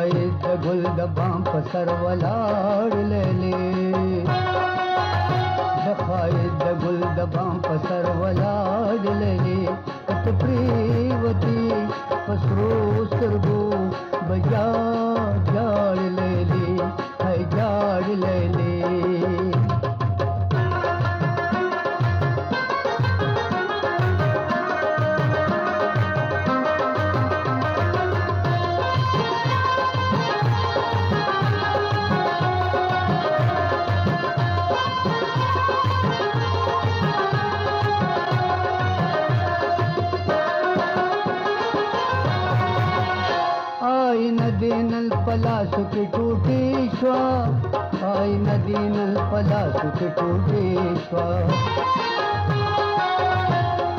दखाए the गुल दबां पसर वलाड़ ले ले दखाए द गुल दबां पसर वलाड़ ले ले कत प्रीवती पसरो सरगो बजा जाड़ ले ले है जाड़ ले ले नदीनल पलासु की टूटी श्वा आई नदीनल पलासु की टूटी श्वा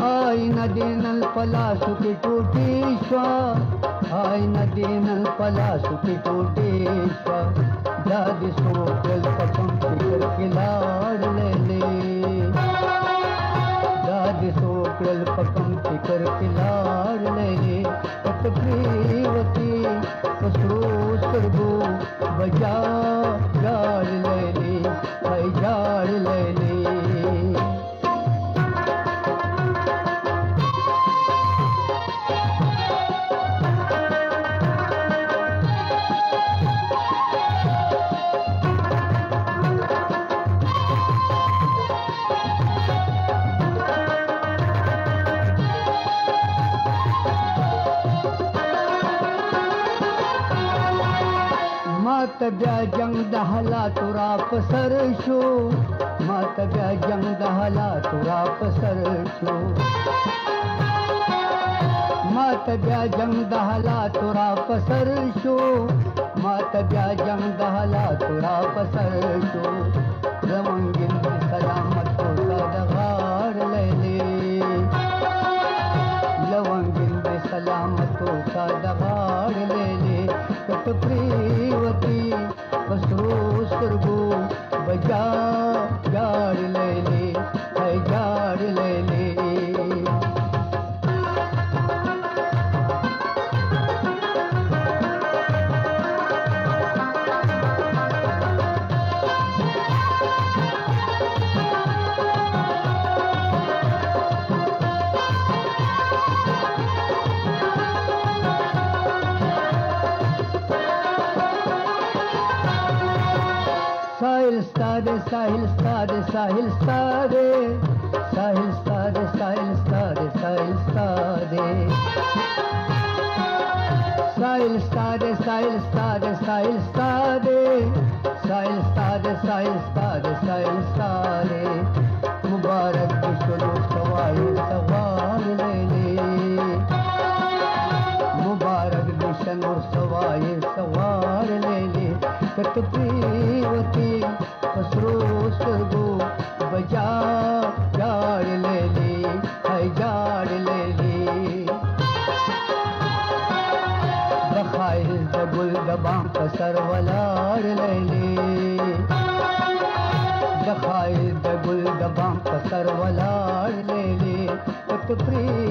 आई नदीनल पलासु की टूटी श्वा आई नदीनल पलासु की टूटी श्वा दादी सोकल पकम फिकर किलाड़ ले ले दादी सोकल पकम फिकर किलाड़ ले ले प्रीवती पसरो सरगो बजा जाड़ ले ले है जाड़ ले ले मात ब्या जंग दहला तुरा पसर शो मात ब्या जंग दहला तुरा पसर शो मात ब्या जंग दहला तुरा पसर शो मात ब्या जंग दहला तुरा पसर शो रवंगिन सलामत को सदगार ले ले लवंगिन सलामत को सदगार ले ले कत प्रीवती पसरो सरगो बजा जाड़ ले ले है जाड़ ले ले साहिल स्तादे साहिल स्तादे साहिल स्तादे साहिल स्तादे साहिल स्तादे साहिल स्तादे साहिल स्तादे साहिल स्तादे साहिल स्तादे साहिल स्तादे साहिल स्तादे साहिल स्तादे मुबारक बिशनो सवाए सवार ले ले मुबारक बिशनो सवाए सवार ले ले कत प्रीवती पसरो सरगो बजा जाड़ ले ले है जाड़ ले ले दखाए द गुल दबां पसर वलाड़ ले ले दखाए द गुल दबां पसर वलाड़ ले ले कत प्री